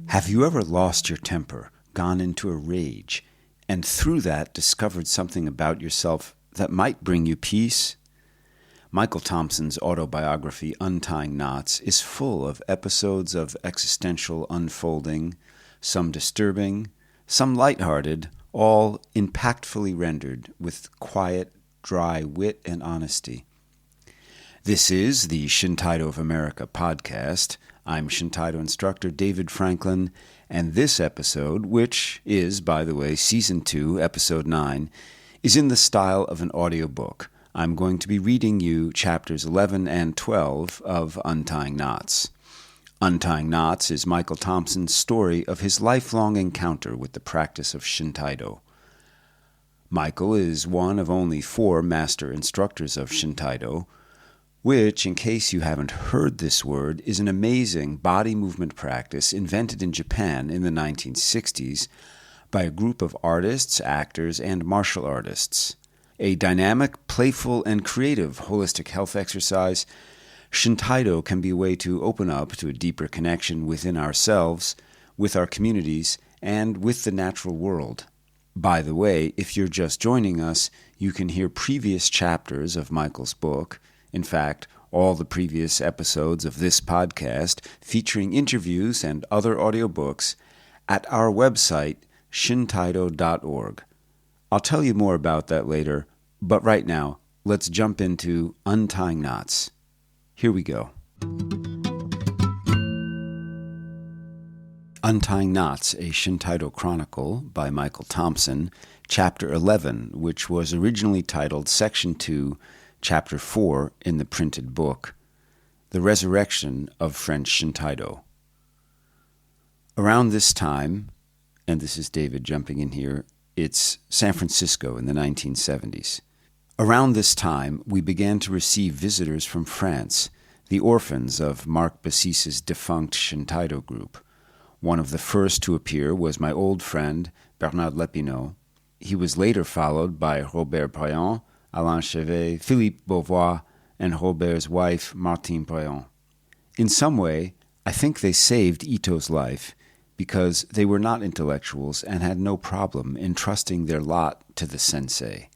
Have you ever lost your temper, gone into a rage, and through that discovered something about yourself that might bring you peace? Michael Thompson's autobiography, Untying Knots, is full of episodes of existential unfolding, some disturbing, some lighthearted, all impactfully rendered with quiet, dry wit and honesty. This is the Shintaido of America podcast. I'm Shintaido instructor David Franklin, and this episode, which is, by the way, Season 2, Episode 9, is in the style of an audiobook. I'm going to be reading you chapters 11 and 12 of Untying Knots. Untying Knots is Michael Thompson's story of his lifelong encounter with the practice of Shintaido. Michael is one of only 4 master instructors of Shintaido, which, in case you haven't heard this word, is an amazing body movement practice invented in Japan in the 1960s by a group of artists, actors, and martial artists. A dynamic, playful, and creative holistic health exercise, Shintaido can be a way to open up to a deeper connection within ourselves, with our communities, and with the natural world. By the way, if you're just joining us, you can hear previous chapters of Michael's book. In fact, all the previous episodes of this podcast featuring interviews and other audiobooks at our website, shintaido.org. I'll tell you more about that later, but right now, let's jump into Untying Knots. Here we go. Untying Knots, a Shintaido Chronicle by Michael Thompson, Chapter 11, which was originally titled Section 2, Chapter 4 in the printed book, The Resurrection of French Shintaido. Around this time, and this is David jumping in here, it's San Francisco in the 1970s. Around this time, we began to receive visitors from France, the orphans of Marc Bassis's defunct Shintaido group. One of the first to appear was my old friend, Bernard Lepinot. He was later followed by Robert Payan, Alain Chevet, Philippe Beauvoir, and Robert's wife, Martine Payan. In some way, I think they saved Ito's life because they were not intellectuals and had no problem entrusting their lot to the sensei.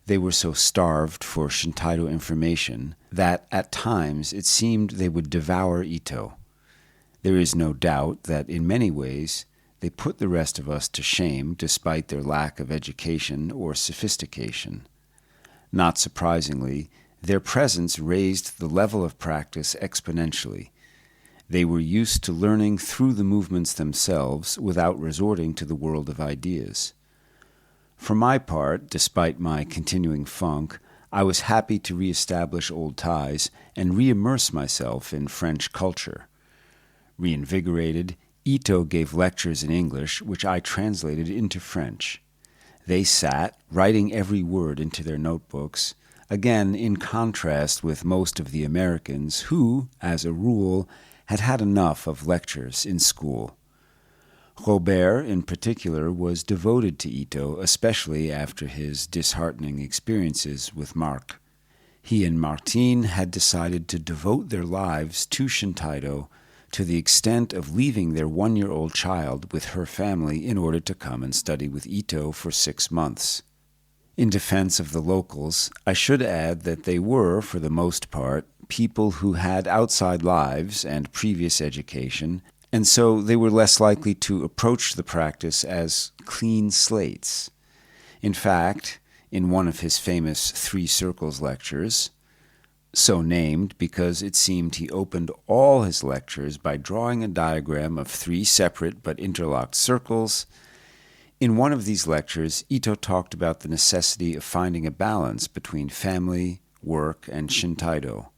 They were so starved for Shintaido information that at times it seemed they would devour Ito. There is no doubt that in many ways they put the rest of us to shame despite their lack of education or sophistication. Not surprisingly, their presence raised the level of practice exponentially. They were used to learning through the movements themselves without resorting to the world of ideas. For my part, despite my continuing funk, I was happy to reestablish old ties and re-immerse myself in French culture. Reinvigorated, Ito gave lectures in English, which I translated into French. They sat, writing every word into their notebooks, again in contrast with most of the Americans who, as a rule, had had enough of lectures in school. Robert, in particular, was devoted to Ito, especially after his disheartening experiences with Marc. He and Martine had decided to devote their lives to Shintaido to the extent of leaving their 1-year-old child with her family in order to come and study with Ito for 6 months. In defense of the locals, I should add that they were, for the most part, people who had outside lives and previous education, and so they were less likely to approach the practice as clean slates. In fact, in one of his famous 3 Circles lectures, so named because it seemed he opened all his lectures by drawing a diagram of 3 separate but interlocked circles. In one of these lectures, Ito talked about the necessity of finding a balance between family, work, and Shintaido.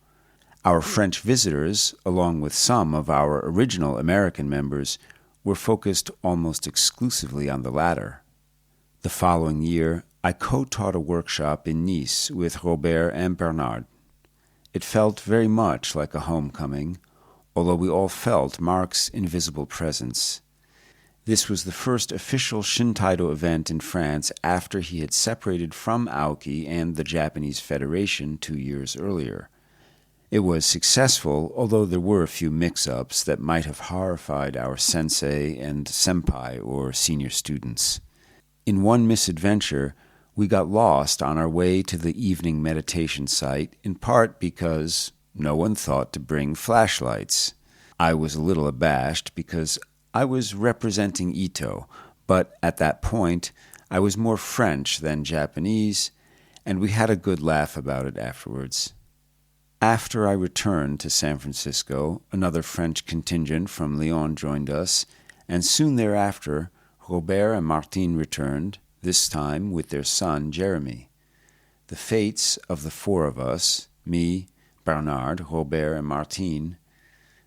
Our French visitors, along with some of our original American members, were focused almost exclusively on the latter. The following year, I co-taught a workshop in Nice with Robert and Bernard. It felt very much like a homecoming, although we all felt Marc's invisible presence. This was the first official Shintaido event in France after he had separated from Aoki and the Japanese Federation 2 years earlier. It was successful, although there were a few mix-ups that might have horrified our sensei and senpai or senior students. In one misadventure, we got lost on our way to the evening meditation site, in part because no one thought to bring flashlights. I was a little abashed because I was representing Ito, but at that point, I was more French than Japanese, and we had a good laugh about it afterwards. After I returned to San Francisco, another French contingent from Lyon joined us, and soon thereafter, Robert and Martine returned, this time with their son Jeremy. The fates of the four of us, me, Bernard, Robert, and Martine,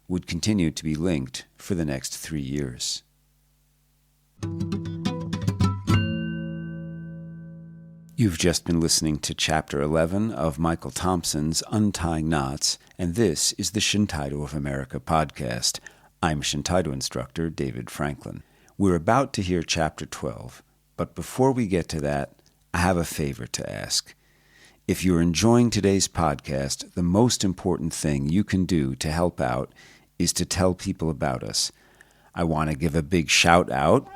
would continue to be linked for the next 3 years. You've just been listening to Chapter 11 of Michael Thompson's Untying Knots, and this is the Shintaido of America podcast. I'm Shintaido instructor David Franklin. We're about to hear Chapter 12, but before we get to that, I have a favor to ask. If you're enjoying today's podcast, the most important thing you can do to help out is to tell people about us. I want to give a big shout out.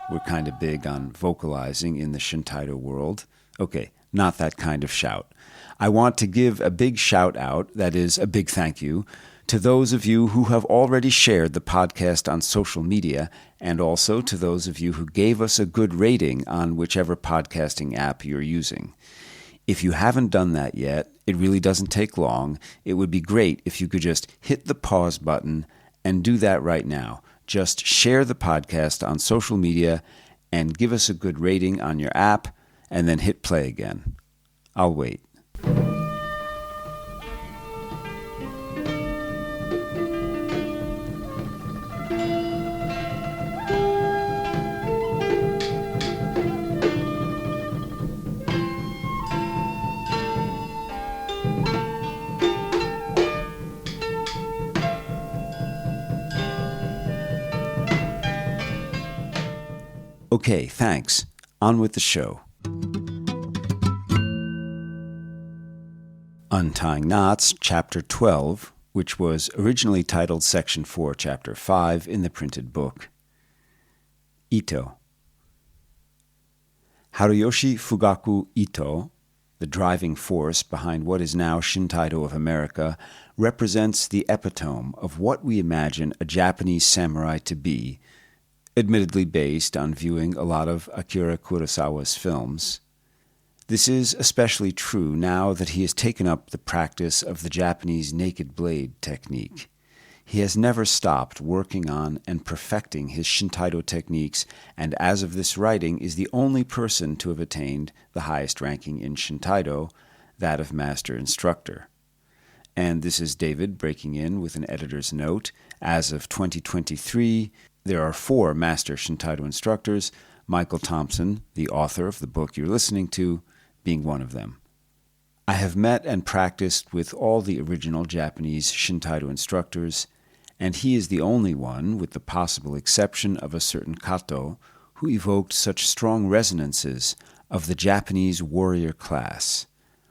We're kind of big on vocalizing in the Shintaido world. Okay, not that kind of shout. I want to give a big shout out, that is, a big thank you, to those of you who have already shared the podcast on social media, and also to those of you who gave us a good rating on whichever podcasting app you're using. If you haven't done that yet, it really doesn't take long. It would be great if you could just hit the pause button and do that right now. Just share the podcast on social media and give us a good rating on your app, and then hit play again. I'll wait. Okay, thanks. On with the show. Untying Knots, Chapter 12, which was originally titled Section 4, Chapter 5 in the printed book. Ito. Haruyoshi Fugaku Ito, the driving force behind what is now Shintaido of America, represents the epitome of what we imagine a Japanese samurai to be, admittedly based on viewing a lot of Akira Kurosawa's films. This is especially true now that he has taken up the practice of the Japanese naked blade technique. He has never stopped working on and perfecting his Shintaido techniques, and as of this writing is the only person to have attained the highest ranking in Shintaido, that of Master Instructor. And this is David breaking in with an editor's note. As of 2023, there are 4 Master Shintaido instructors, Michael Thompson, the author of the book you're listening to, being one of them. I have met and practiced with all the original Japanese Shintaido instructors, and he is the only one, with the possible exception of a certain Kato, who evoked such strong resonances of the Japanese warrior class.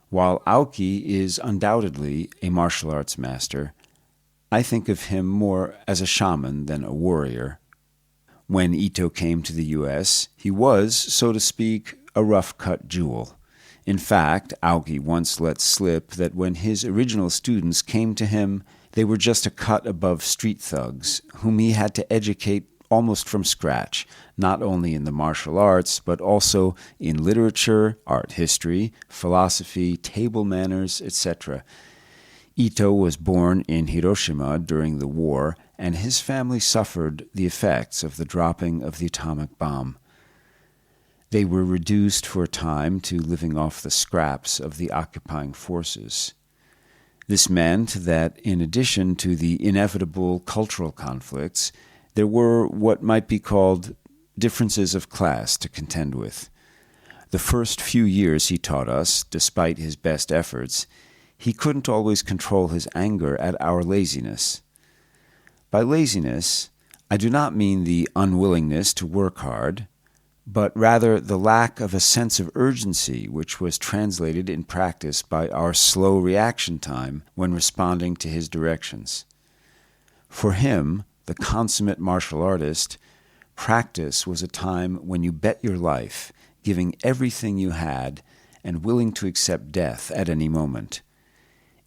While Aoki is undoubtedly a martial arts master, I think of him more as a shaman than a warrior. When Ito came to the U.S., he was, so to speak, a rough-cut jewel. In fact, Aoki once let slip that when his original students came to him, they were just a cut above street thugs, whom he had to educate almost from scratch, not only in the martial arts, but also in literature, art history, philosophy, table manners, etc. Ito was born in Hiroshima during the war, and his family suffered the effects of the dropping of the atomic bomb. They were reduced for a time to living off the scraps of the occupying forces. This meant that in addition to the inevitable cultural conflicts, there were what might be called differences of class to contend with. The first few years he taught us, despite his best efforts, he couldn't always control his anger at our laziness. By laziness, I do not mean the unwillingness to work hard, but rather the lack of a sense of urgency, which was translated in practice by our slow reaction time when responding to his directions. For him, the consummate martial artist, practice was a time when you bet your life, giving everything you had and willing to accept death at any moment.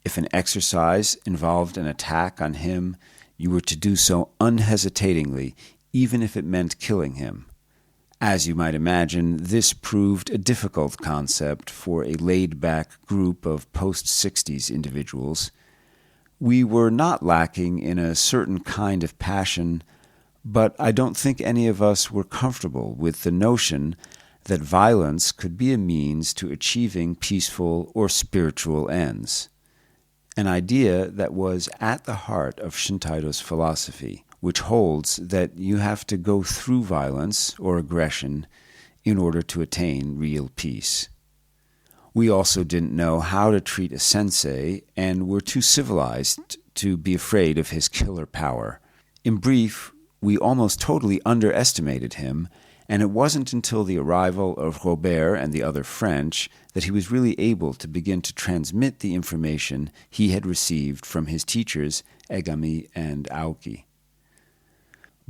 If an exercise involved an attack on him, you were to do so unhesitatingly, even if it meant killing him. As you might imagine, this proved a difficult concept for a laid-back group of post-60s individuals. We were not lacking in a certain kind of passion, but I don't think any of us were comfortable with the notion that violence could be a means to achieving peaceful or spiritual ends, an idea that was at the heart of Shintaido's philosophy, which holds that you have to go through violence or aggression in order to attain real peace. We also didn't know how to treat a sensei and were too civilized to be afraid of his killer power. In brief, we almost totally underestimated him, and it wasn't until the arrival of Robert and the other French that he was really able to begin to transmit the information he had received from his teachers Egami and Aoki.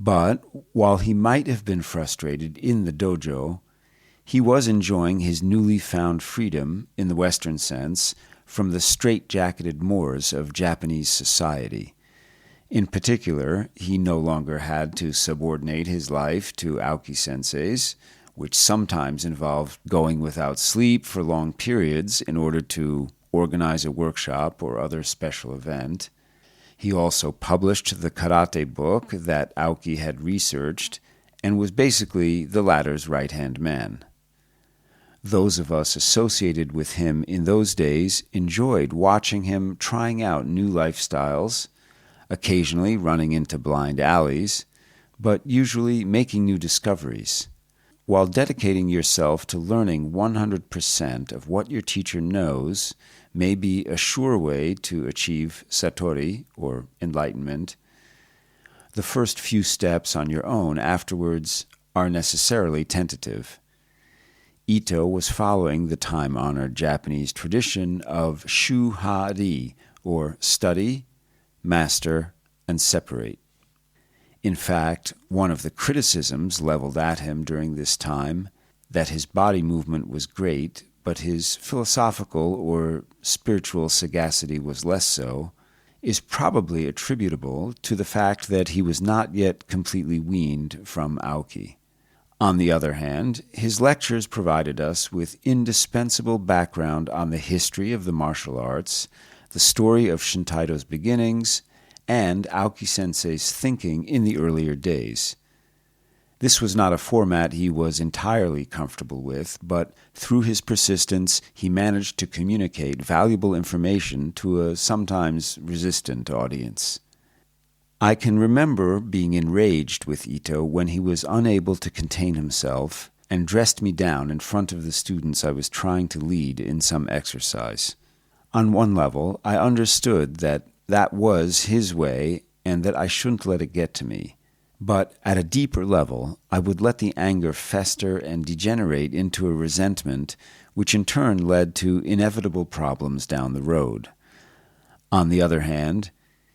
But while he might have been frustrated in the dojo, he was enjoying his newly found freedom, in the Western sense, from the straight-jacketed mores of Japanese society. In particular, he no longer had to subordinate his life to Aoki-sensei's, which sometimes involved going without sleep for long periods in order to organize a workshop or other special event. He also published the karate book that Aoki had researched and was basically the latter's right-hand man. Those of us associated with him in those days enjoyed watching him trying out new lifestyles, occasionally running into blind alleys, but usually making new discoveries. While dedicating yourself to learning 100% of what your teacher knows may be a sure way to achieve satori, or enlightenment, the first few steps on your own afterwards are necessarily tentative. Ito was following the time-honored Japanese tradition of shu-ha-ri, or study, master, and separate. In fact, one of the criticisms leveled at him during this time, that his body movement was great, but his philosophical or spiritual sagacity was less so, is probably attributable to the fact that he was not yet completely weaned from Aoki. On the other hand, his lectures provided us with indispensable background on the history of the martial arts, the story of Shintaido's beginnings, and Aoki-sensei's thinking in the earlier days. This was not a format he was entirely comfortable with, but through his persistence he managed to communicate valuable information to a sometimes resistant audience. I can remember being enraged with Ito when he was unable to contain himself and dressed me down in front of the students I was trying to lead in some exercise. On one level, I understood that was his way and that I shouldn't let it get to me. But at a deeper level, I would let the anger fester and degenerate into a resentment, which in turn led to inevitable problems down the road. On the other hand,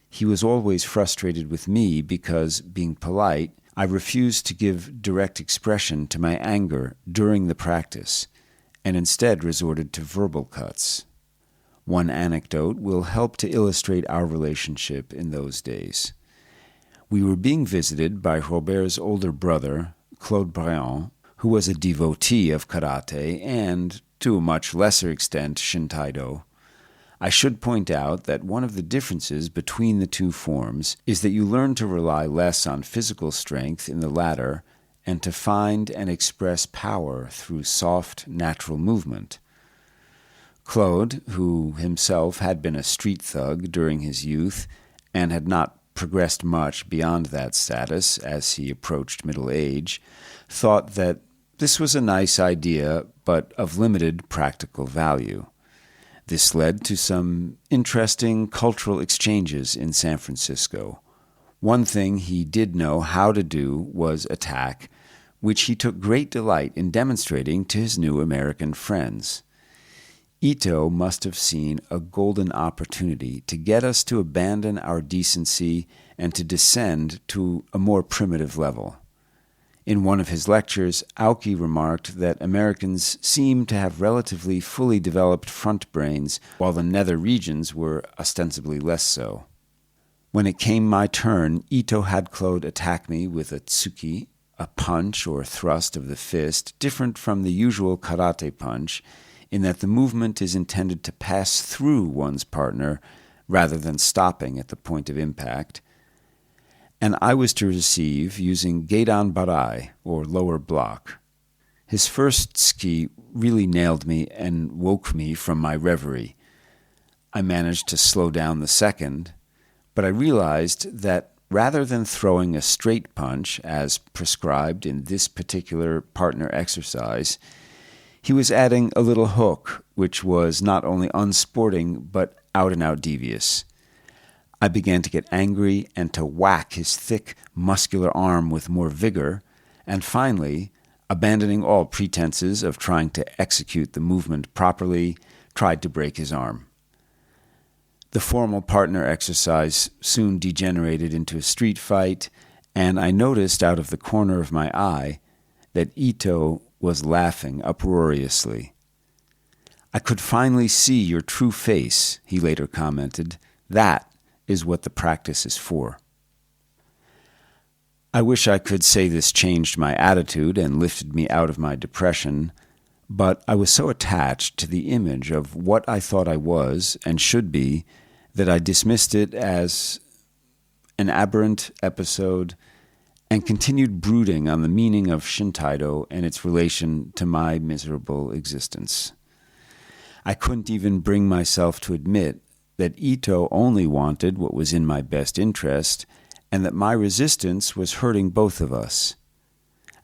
he was always frustrated with me because, being polite, I refused to give direct expression to my anger during the practice, and instead resorted to verbal cuts. One anecdote will help to illustrate our relationship in those days. We were being visited by Robert's older brother, Claude Briand, who was a devotee of karate and, to a much lesser extent, Shintaido. I should point out that one of the differences between the two forms is that you learn to rely less on physical strength in the latter and to find and express power through soft, natural movement. Claude, who himself had been a street thug during his youth and had not progressed much beyond that status as he approached middle age, thought that this was a nice idea but of limited practical value. This led to some interesting cultural exchanges in San Francisco. One thing he did know how to do was attack, which he took great delight in demonstrating to his new American friends. Ito must have seen a golden opportunity to get us to abandon our decency and to descend to a more primitive level. In one of his lectures, Aoki remarked that Americans seemed to have relatively fully developed front brains, while the nether regions were ostensibly less so. When it came my turn, Ito had Claude attack me with a tsuki, a punch or thrust of the fist, different from the usual karate punch, in that the movement is intended to pass through one's partner rather than stopping at the point of impact. And I was to receive using Geidan Barai, or lower block. His first tsuki really nailed me and woke me from my reverie. I managed to slow down the second, but I realized that rather than throwing a straight punch, as prescribed in this particular partner exercise, he was adding a little hook, which was not only unsporting, but out-and-out devious. I began to get angry and to whack his thick, muscular arm with more vigor, and finally, abandoning all pretenses of trying to execute the movement properly, tried to break his arm. The formal partner exercise soon degenerated into a street fight, and I noticed out of the corner of my eye that Ito was laughing uproariously. "I could finally see your true face," he later commented. "That is what the practice is for." I wish I could say this changed my attitude and lifted me out of my depression, but I was so attached to the image of what I thought I was and should be that I dismissed it as an aberrant episode and continued brooding on the meaning of Shintaido and its relation to my miserable existence. I couldn't even bring myself to admit that Ito only wanted what was in my best interest, and that my resistance was hurting both of us.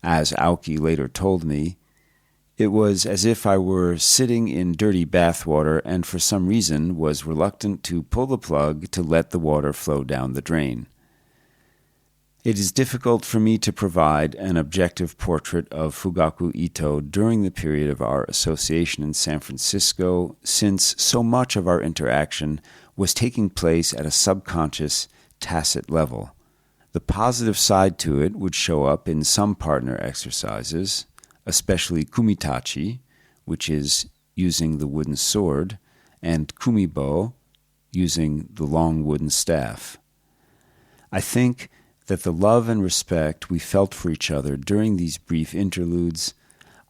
As Aoki later told me, it was as if I were sitting in dirty bathwater and for some reason was reluctant to pull the plug to let the water flow down the drain. It is difficult for me to provide an objective portrait of Fugaku Ito during the period of our association in San Francisco, since so much of our interaction was taking place at a subconscious, tacit level. The positive side to it would show up in some partner exercises, especially kumitachi, which is using the wooden sword, and kumibo, using the long wooden staff. I think that the love and respect we felt for each other during these brief interludes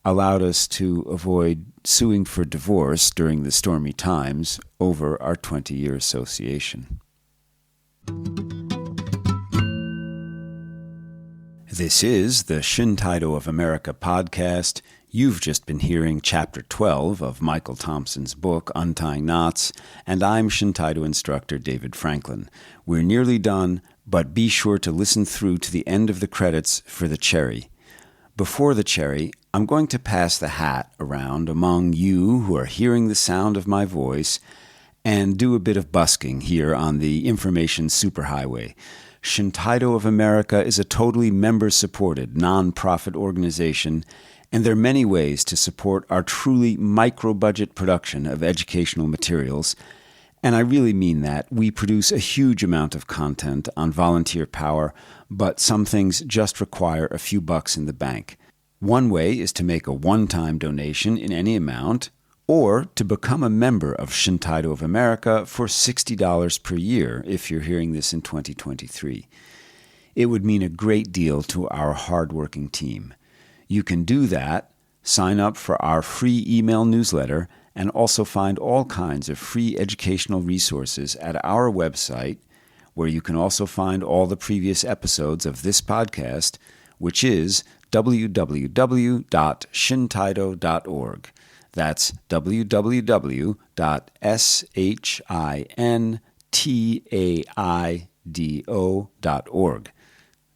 allowed us to avoid suing for divorce during the stormy times over our 20-year association. This is the Shintaido of America podcast. You've just been hearing Chapter 12 of Michael Thompson's book, Untying Knots, and I'm Shintaido instructor David Franklin. We're nearly done, but be sure to listen through to the end of the credits for the cherry. Before the cherry, I'm going to pass the hat around among you who are hearing the sound of my voice and do a bit of busking here on the information superhighway. Shintaido of America is a totally member-supported, non-profit organization, and there are many ways to support our truly micro-budget production of educational materials. And I really mean that. We produce a huge amount of content on volunteer power, but some things just require a few bucks in the bank. One way is to make a one-time donation in any amount, or to become a member of Shintaido of America for $60 per year if you're hearing this in 2023. It would mean a great deal to our hardworking team. You can do that, sign up for our free email newsletter, and also find all kinds of free educational resources at our website, where you can also find all the previous episodes of this podcast, which is www.shintaido.org. That's www.shintaido.org.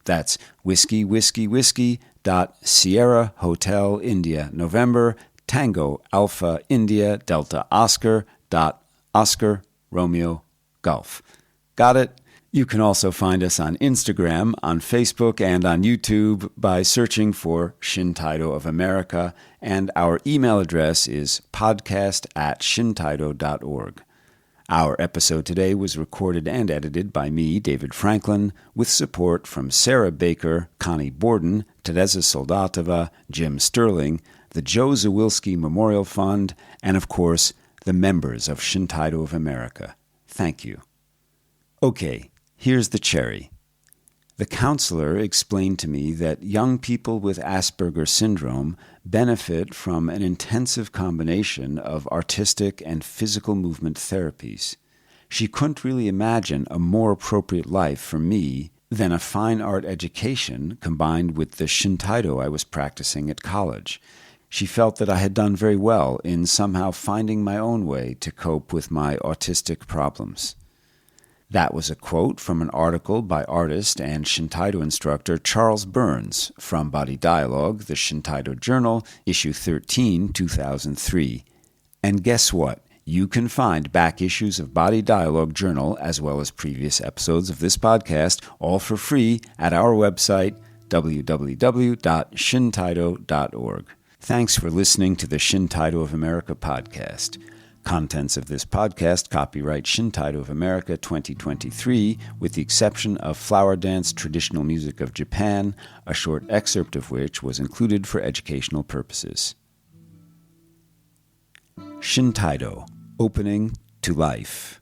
That's whiskey.Sierra Hotel India November Tango Alpha India Delta Oscar Romeo Golf. Got it? You can also find us on Instagram, on Facebook, and on YouTube by searching for Shintaido of America, and our email address is podcast@shintaido.org. Our episode today was recorded and edited by me, David Franklin, with support from Sarah Baker, Connie Borden, Teresa Soldatova, Jim Sterling, the Joe Zawilski Memorial Fund, and of course, the members of Shintaido of America. Thank you. Okay, here's the cherry. The counselor explained to me that young people with Asperger syndrome benefit from an intensive combination of artistic and physical movement therapies. She couldn't really imagine a more appropriate life for me than a fine art education combined with the Shintaido I was practicing at college. She felt that I had done very well in somehow finding my own way to cope with my autistic problems. That was a quote from an article by artist and Shintaido instructor Charles Burns from Body Dialogue, the Shintaido Journal, issue 13, 2003. And guess what? You can find back issues of Body Dialogue Journal, as well as previous episodes of this podcast, all for free at our website, www.shintaido.org. Thanks for listening to the Shintaido of America podcast. Contents of this podcast copyright Shintaido of America 2023, with the exception of Flower Dance Traditional Music of Japan, a short excerpt of which was included for educational purposes. Shintaido, Opening to Life.